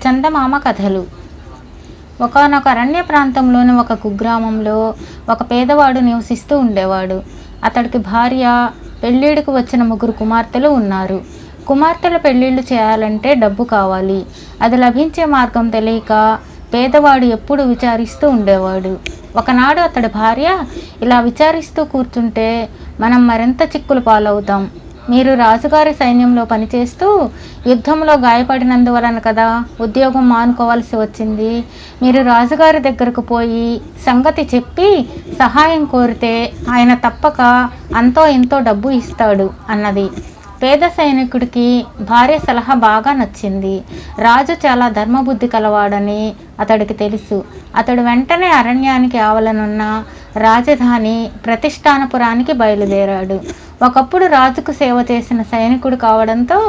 చందమామ కథలు. ఒకానొక అరణ్య ప్రాంతంలోని ఒక కుగ్రామంలో ఒక పేదవాడు నివసిస్తూ ఉండేవాడు. అతడికి భార్య, పెళ్ళిడికి వచ్చిన 3 కుమార్తెలు ఉన్నారు. కుమార్తెల పెళ్ళిళ్ళు చేయాలంటే డబ్బు కావాలి. అది లభించే మార్గం తెలియక పేదవాడు ఎప్పుడు విచారిస్తూ ఉండేవాడు. ఒకనాడు అతడి భార్య, ఇలా విచారిస్తూ కూర్చుంటే మనం మరింత చిక్కులు పాలవుతాం. మీరు రాజుగారి సైన్యంలో పనిచేస్తూ యుద్ధంలో గాయపడినందువలన కదా ఉద్యోగం మానుకోవాల్సి వచ్చింది. మీరు రాజుగారి దగ్గరకు పోయి సంగతి చెప్పి సహాయం కోరితే ఆయన తప్పక అంతో ఇంతో డబ్బు ఇస్తాడు అన్నది. పేద సైనికుడికి భార్య సలహా బాగా నచ్చింది. రాజు చాలా ధర్మబుద్ధి కలవాడని అతడికి తెలుసు. అతడు వెంటనే అరణ్యానికి ఆవలనున్న రాజధాని ప్రతిష్టానపురానికి బయలుదేరాడు. ఒకప్పుడు రాజుకు సేవ చేసిన సైనికుడు కావడంతో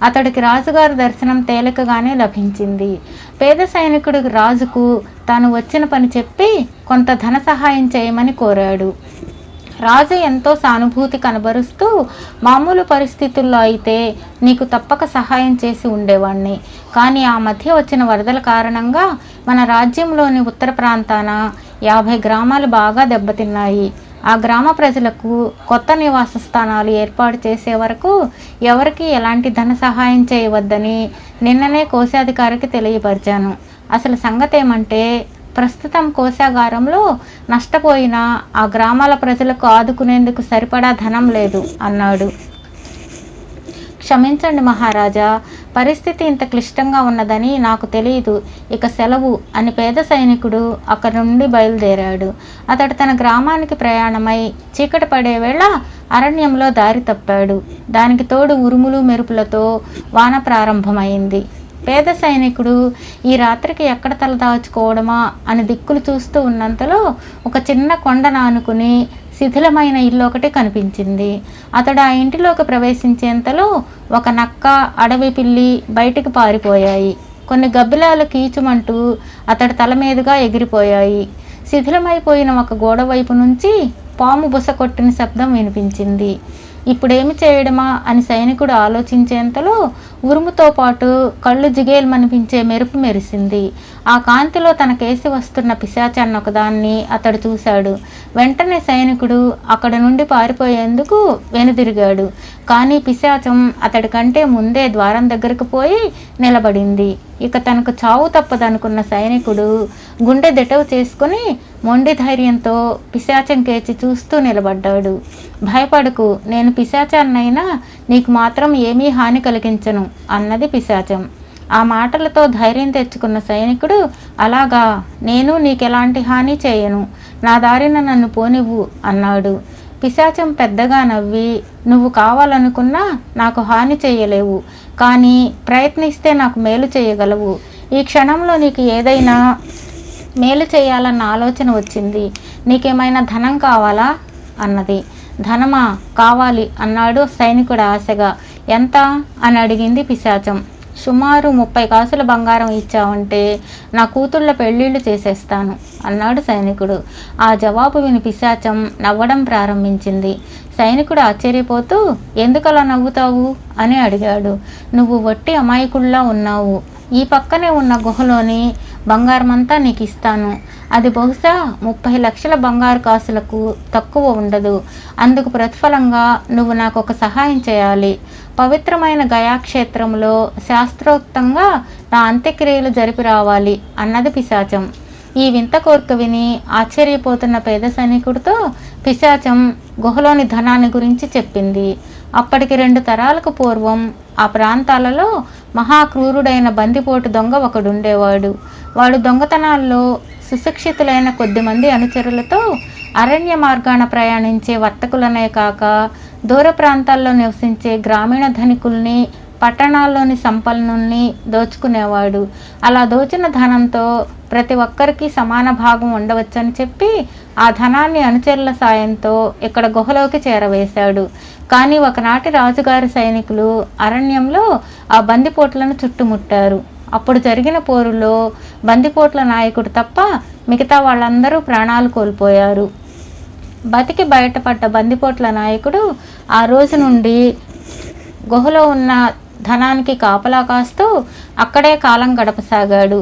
అతడికి రాజుగారి దర్శనం తేలికగానే లభించింది. పేద సైనికుడికి రాజుకు తాను వచ్చిన పని చెప్పి కొంత ధన సహాయం చేయమని కోరాడు. రాజు ఎంతో సానుభూతి కనబరుస్తూ, మామూలు పరిస్థితుల్లో అయితే నీకు తప్పక సహాయం చేసి ఉండేవాణ్ణి, కానీ ఆ మధ్య వచ్చిన వరదల కారణంగా మన రాజ్యంలోని ఉత్తర ప్రాంతాన 50 గ్రామాలు బాగా దెబ్బతిన్నాయి. ఆ గ్రామ ప్రజలకు కొత్త నివాస స్థానాలు ఏర్పాటు చేసే వరకు ఎవరికి ఎలాంటి ధన సహాయం చేయవద్దని నిన్ననే కోశాధికారికి తెలియపరిచాను. అసలు సంగతి ఏమంటే, ప్రస్తుతం కోశాగారంలో నష్టపోయిన ఆ గ్రామాల ప్రజలకు ఆదుకునేందుకు సరిపడా ధనం లేదు అన్నాడు. క్షమించండి మహారాజా, పరిస్థితి ఇంత క్లిష్టంగా ఉన్నదని నాకు తెలియదు, ఇక సెలవు అని పేద సైనికుడు అక్కడి నుండి బయలుదేరాడు. అతడు తన గ్రామానికి ప్రయాణమై చీకటి పడే వేళ అరణ్యంలో దారి తప్పాడు. దానికి తోడు ఉరుములు మెరుపులతో వాన ప్రారంభమైంది. పేద సైనికుడు ఈ రాత్రికి ఎక్కడ తలదాచుకోవడమా అని దిక్కులు చూస్తూ ఉన్నంతలో ఒక చిన్న కొండను ఆనుకుని శిథిలమైన ఇల్లు ఒకటి కనిపించింది. అతడు ఆ ఇంటిలోకి ప్రవేశించేంతలో ఒక నక్క, అడవి పిల్లి బయటికి పారిపోయాయి. కొన్ని గబ్బిలాలు కీచుమంటూ అతడి తల మీదుగా ఎగిరిపోయాయి. శిథిలమైపోయిన ఒక గోడ వైపు నుంచి పాము బుస కొట్టిన శబ్దం వినిపించింది. ఇప్పుడేమి చేయడమా అని సైనికుడు ఆలోచించేంతలో ఉరుముతో పాటు కళ్ళు జిగేల్మనిపించే మెరుపు మెరిసింది. ఆ కాంతిలో తన కేసి వస్తున్న పిశాచాన్ని ఒకదాన్ని అతడు చూశాడు. వెంటనే సైనికుడు అక్కడ నుండి పారిపోయేందుకు వెనుదిరిగాడు. కానీ పిశాచం అతడి కంటే ముందే ద్వారం దగ్గరకు పోయి నిలబడింది. ఇక తనకు చావు తప్పదనుకున్న సైనికుడు గుండె దిటవు చేసుకుని మొండి ధైర్యంతో పిశాచం కేచి చూస్తూ నిలబడ్డాడు. భయపడకు, నేను పిశాచాన్నైనా నీకు మాత్రం ఏమీ హాని కలిగించను అన్నది పిశాచం. ఆ మాటలతో ధైర్యం తెచ్చుకున్న సైనికుడు, అలాగా, నేను నీకెలాంటి హాని చేయను, నా దారిన నన్ను పోనివ్వు అన్నాడు. పిశాచం పెద్దగా నవ్వి, నువ్వు కావాలనుకున్నా నాకు హాని చేయలేవు, కానీ ప్రయత్నిస్తే నాకు మేలు చేయగలవు. ఈ క్షణంలో నీకు ఏదైనా మేలు చేయాలన్న ఆలోచన వచ్చింది. నీకేమైనా ధనం కావాలా అన్నది. ధనమా, కావాలి అన్నాడు సైనికుడు ఆశగా. ఎంత అని అడిగింది పిశాచం. సుమారు 30 కాసుల బంగారం ఇచ్చావంటే నా కూతుళ్ళ పెళ్ళిళ్ళు చేసేస్తాను అన్నాడు సైనికుడు. ఆ జవాబు విని పిశాచం నవ్వడం ప్రారంభించింది. సైనికుడు ఆశ్చర్యపోతూ, ఎందుకలా నవ్వుతావు అని అడిగాడు. నువ్వు వట్టి అమాయకుల్లా ఉన్నావు. ఈ పక్కనే ఉన్న గుహలోని బంగారమంతా నీకు ఇస్తాను. అది బహుశా 30 లక్షల బంగారు కాసులకు తక్కువ ఉండదు. అందుకు ప్రతిఫలంగా నువ్వు నాకు ఒక సహాయం చేయాలి. పవిత్రమైన గయాక్షేత్రంలో శాస్త్రోక్తంగా నా అంత్యక్రియలు జరిపి రావాలి అన్నది పిశాచం. ఈ వింత కోరిక విని ఆశ్చర్యపోతున్న పేద సైనికుడితో పిశాచం గుహలోని ధనాన్ని గురించి చెప్పింది. అప్పటికి 2 తరాలకు పూర్వం ఆ ప్రాంతాలలో మహాక్రూరుడైన బందిపోటు దొంగ ఒకడుండేవాడు. వాడు దొంగతనాల్లో సుశిక్షితులైన కొద్దిమంది అనుచరులతో అరణ్య మార్గాన ప్రయాణించే వర్తకులనే కాక దూర ప్రాంతాల్లో నివసించే గ్రామీణ ధనికుల్ని, పట్టణాల్లోని సంపన్నుల్ని దోచుకునేవాడు. అలా దోచిన ధనంతో ప్రతి ఒక్కరికి సమాన భాగం ఉండవచ్చని చెప్పి ఆ ధనాన్ని అనుచరుల సాయంతో ఇక్కడ గుహలోకి చేరవేశాడు. కానీ ఒకనాటి రాజుగారి సైనికులు అరణ్యంలో ఆ బందిపోట్లను చుట్టుముట్టారు. అప్పుడు జరిగిన పోరులో బందిపోట్ల నాయకుడు తప్ప మిగతా వాళ్ళందరూ ప్రాణాలు కోల్పోయారు. బతికి బయటపడ్డ బందిపోట్ల నాయకుడు ఆ రోజు నుండి గుహలో ఉన్న ధనానికి కాపలా కాస్తూ అక్కడే కాలం గడపసాగాడు.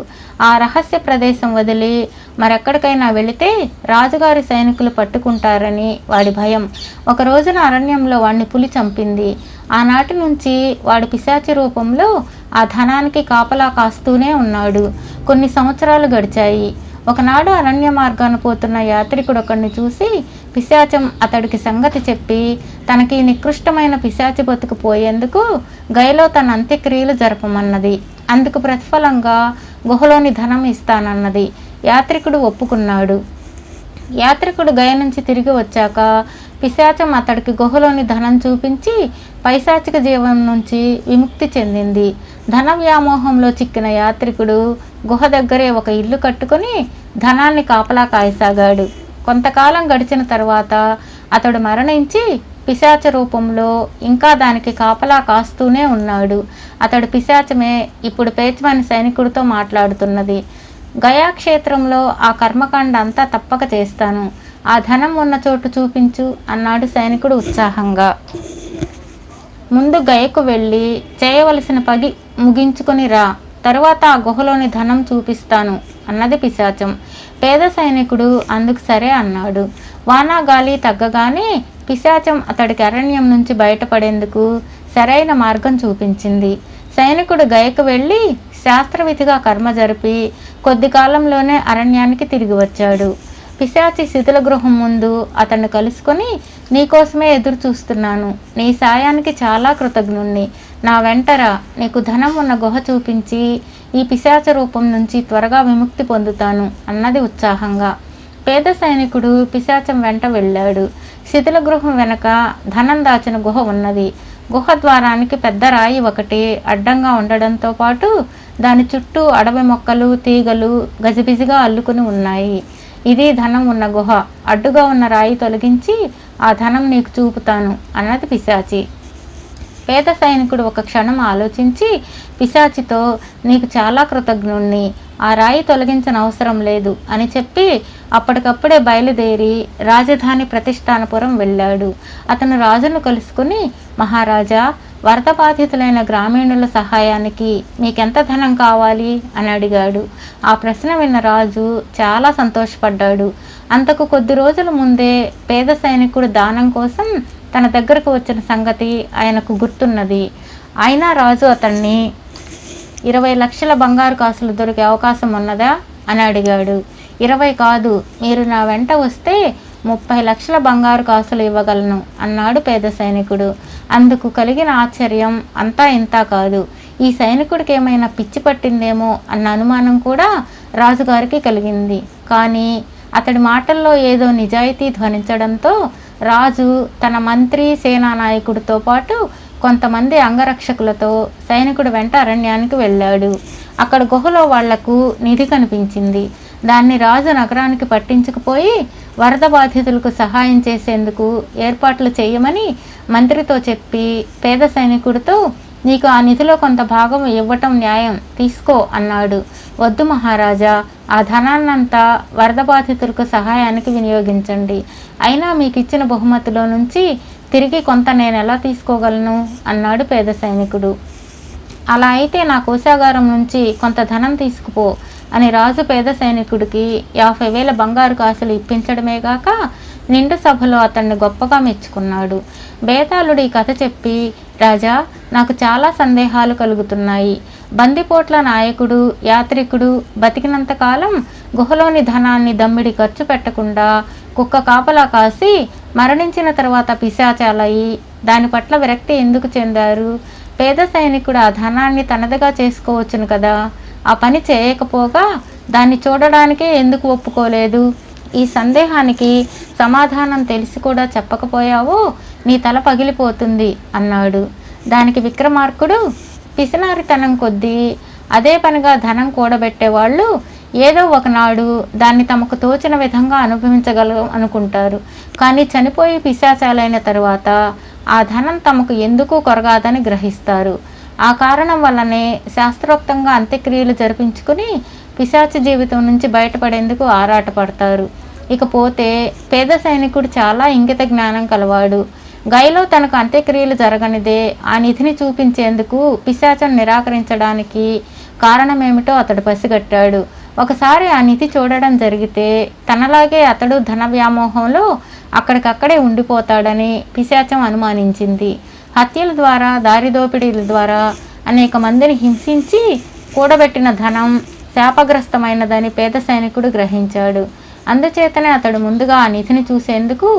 ఆ రహస్య ప్రదేశం వదిలి మరెక్కడికైనా వెళితే రాజుగారి సైనికులు పట్టుకుంటారని వాడి భయం. ఒక రోజున అరణ్యంలో వాడిని పులి చంపింది. ఆనాటి నుంచి వాడు పిశాచి రూపంలో ఆ ధనానికి కాపలా కాస్తూనే ఉన్నాడు. కొన్ని సంవత్సరాలు గడిచాయి. ఒకనాడు అరణ్య మార్గాన పోతున్న యాత్రికుడు ఒకడిని చూసి పిశాచం అతడికి సంగతి చెప్పి తనకి నికృష్టమైన పిశాచి బతుకు పోయేందుకు గయలో తన అంత్యక్రియలు జరపమన్నది. అందుకు ప్రతిఫలంగా గుహలోని ధనం ఇస్తానన్నది. యాత్రికుడు ఒప్పుకున్నాడు. యాత్రికుడు గయ నుంచి తిరిగి వచ్చాక పిశాచం అతడికి గుహలోని ధనం చూపించి పైశాచిక జీవం నుంచి విముక్తి చెందింది. ధన వ్యామోహంలో చిక్కిన యాత్రికుడు గుహ దగ్గరే ఒక ఇల్లు కట్టుకొని ధనాన్ని కాపలా కాయసాగాడు. కొంతకాలం గడిచిన తర్వాత అతడు మరణించి పిశాచ రూపంలో ఇంకా దానికి కాపలా కాస్తూనే ఉన్నాడు. అతడు పిశాచమే ఇప్పుడు పేచ్వాని సైనికుడితో మాట్లాడుతున్నది. గయాక్షేత్రంలో ఆ కర్మకాండ అంతా తప్పక చేస్తాను. ఆ ధనం ఉన్న చోటు చూపించు అన్నాడు సైనికుడు ఉత్సాహంగా. ముందు గయకు వెళ్ళి చేయవలసిన పని ముగించుకొని రా, తరువాత ఆ గుహలోని ధనం చూపిస్తాను అన్నది పిశాచం. పేద సైనికుడు అందుకు సరే అన్నాడు. వానాగాలి తగ్గగానే పిశాచం అతడికి అరణ్యం నుంచి బయటపడేందుకు సరైన మార్గం చూపించింది. సైనికుడు గయకు వెళ్ళి శాస్త్రవిధిగా కర్మ జరిపి కొద్ది కాలంలోనే అరణ్యానికి తిరిగి వచ్చాడు. పిశాచి శిథిల గృహం ముందు అతన్ని కలుసుకొని, నీకోసమే ఎదురు చూస్తున్నాను, నీ సాయానికి చాలా కృతజ్ఞుణ్ణి, నా వెంటరా, నీకు ధనం ఉన్న గుహ చూపించి ఈ పిశాచ రూపం నుంచి త్వరగా విముక్తి పొందుతాను అన్నది ఉత్సాహంగా. పేద సైనికుడు పిశాచం వెంట వెళ్ళాడు. శిథిల గృహం వెనక ధనం దాచిన గుహ ఉన్నది. గుహ ద్వారానికి పెద్ద రాయి ఒకటి అడ్డంగా ఉండడంతో పాటు దాని చుట్టూ అడవి మొక్కలు తీగలు గజిబిజిగా అల్లుకుని ఉన్నాయి. ఇది ధనం ఉన్న గుహ. అడ్డుగా ఉన్న రాయి తొలగించి ఆ ధనం నీకు చూపుతాను అన్నది పిశాచి. పేద సైనికుడు ఒక క్షణం ఆలోచించి పిశాచితో, నీకు చాలా కృతజ్ఞుణ్ణి, ఆ రాయి తొలగించనవసరం లేదు అని చెప్పి అప్పటికప్పుడే బయలుదేరి రాజధాని ప్రతిష్టానపురం వెళ్ళాడు. అతను రాజును కలుసుకుని, మహారాజా, వరద బాధితులైన గ్రామీణుల సహాయానికి మీకెంత ధనం కావాలి అని అడిగాడు. ఆ ప్రశ్న విన్న రాజు చాలా సంతోషపడ్డాడు. అంతకు కొద్ది రోజుల ముందే పేద సైనికుడు దానం కోసం తన దగ్గరకు వచ్చిన సంగతి ఆయనకు గుర్తున్నది. అయినా రాజు అతన్ని 20 లక్షల బంగారు కాసులు దొరికే అవకాశం ఉన్నదా అని అడిగాడు. 20 కాదు, మీరు నా వెంట వస్తే 30 లక్షల బంగారు కాసులు ఇవ్వగలను అన్నాడు పేద సైనికుడు. అందుకు కలిగిన ఆశ్చర్యం అంతా ఇంతా కాదు. ఈ సైనికుడికి ఏమైనా పిచ్చి పట్టిందేమో అన్న అనుమానం కూడా రాజుగారికి కలిగింది. కానీ అతడి మాటల్లో ఏదో నిజాయితీ ధ్వనించడంతో రాజు తన మంత్రి సేనా నాయకుడితో పాటు కొంతమంది అంగరక్షకులతో సైనికుడు వెంట అరణ్యానికి వెళ్ళాడు. అక్కడ గుహలో వాళ్లకు నిధి కనిపించింది. దాన్ని రాజు నగరానికి పట్టించుకుపోయి వరద బాధితులకు సహాయం చేసేందుకు ఏర్పాట్లు చేయమని మంత్రితో చెప్పి పేద సైనికుడితో, నీకు ఆ నిధిలో కొంత భాగం ఇవ్వటం న్యాయం, తీసుకో అన్నాడు. వద్దు మహారాజా, ఆ ధనాన్నంతా వరద బాధితులకు సహాయానికి వినియోగించండి. అయినా మీకు ఇచ్చిన బహుమతిలో నుంచి తిరిగి కొంత నేను ఎలా తీసుకోగలను అన్నాడు పేద సైనికుడు. అలా అయితే నా కోశాగారం నుంచి కొంత ధనం తీసుకుపో అని రాజు పేద సైనికుడికి 50,000 బంగారు కాసులు ఇప్పించడమేగాక నిండు సభలో అతన్ని గొప్పగా మెచ్చుకున్నాడు. బేతాళుడు ఈ కథ చెప్పి, రాజా, నాకు చాలా సందేహాలు కలుగుతున్నాయి. బందిపోట్ల నాయకుడు యాత్రికుడు బతికినంత కాలం గుహలోని ధనాన్ని దమ్మిడి ఖర్చు పెట్టకుండా కుక్క కాపలా కాసి మరణించిన తర్వాత పిశాచాలయ్యి దాని పట్ల విరక్తి ఎందుకు చెందారు? పేద సైనికుడు ఆ ధనాన్ని తనదిగా చేసుకోవచ్చును కదా, ఆ పని చేయకపోగా దాన్ని చూడడానికే ఎందుకు ఒప్పుకోలేదు? ఈ సందేహానికి సమాధానం తెలిసి కూడా చెప్పకపోయావో నీ తల పగిలిపోతుంది అన్నాడు. దానికి విక్రమార్కుడు, పిసినారితనం కొద్దీ అదే పనిగా ధనం కూడబెట్టేవాళ్ళు ఏదో ఒకనాడు దాన్ని తమకు తోచిన విధంగా అనుభవించగలం అనుకుంటారు. కానీ చనిపోయి పిశాచాలైన తరువాత ఆ ధనం తమకు ఎందుకు కొరగాదని గ్రహిస్తారు. ఆ కారణం వల్లనే శాస్త్రోక్తంగా అంత్యక్రియలు జరిపించుకుని పిశాచి జీవితం నుంచి బయటపడేందుకు ఆరాటపడతారు. ఇకపోతే పేద సైనికుడు చాలా ఇంగిత జ్ఞానం కలవాడు. గైలో తనకు అంత్యక్రియలు జరగనిదే ఆ నిధిని చూపించేందుకు పిశాచం నిరాకరించడానికి కారణమేమిటో అతడు పసిగట్టాడు. ఒకసారి ఆ నిధి చూడడం జరిగితే తనలాగే అతడు ధన వ్యామోహంలో అక్కడికక్కడే ఉండిపోతాడని పిశాచం అనుమానించింది. హత్యల ద్వారా, దారిదోపిడీల ద్వారా అనేక మందిని హింసించి కూడబెట్టిన ధనం శాపగ్రస్తమైనదని పేద సైనికుడు గ్రహించాడు. అందుచేతనే అతడు ముందుగా ఆ నిధిని చూసేందుకు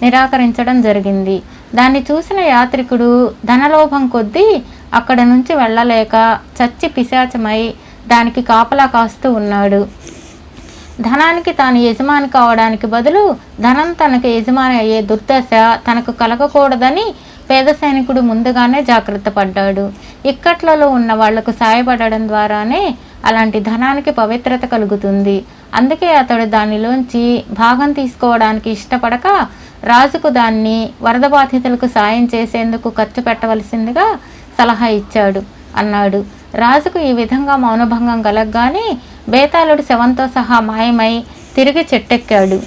నిరాకరించడం జరిగింది. దాన్ని చూసిన యాత్రికుడు ధనలోభం కొద్దీ అక్కడ నుంచి వెళ్ళలేక చచ్చి పిశాచమై దానికి కాపలా కాస్తూ ఉన్నాడు. ధనానికి తాను యజమాని కావడానికి బదులు ధనం తనకు యజమాని అయ్యే దుర్దశ తనకు కలగకూడదని పేద సైనికుడు ముందుగానే జాగ్రత్త పడ్డాడు. ఇక్కట్లలో ఉన్న వాళ్లకు సాయపడడం ద్వారానే అలాంటి ధనానికి పవిత్రత కలుగుతుంది. అందుకే అతడు దానిలోంచి భాగం తీసుకోవడానికి ఇష్టపడక రాజుకు దాన్ని వరద బాధితులకు సాయం చేసేందుకు ఖర్చు పెట్టవలసిందిగా సలహా ఇచ్చాడు అన్నాడు. రాజుకు ఈ విధంగా మౌనభంగం కలగగానే బేతాళుడు శవంతో సహా మాయమై తిరిగి చెట్టెక్కాడు.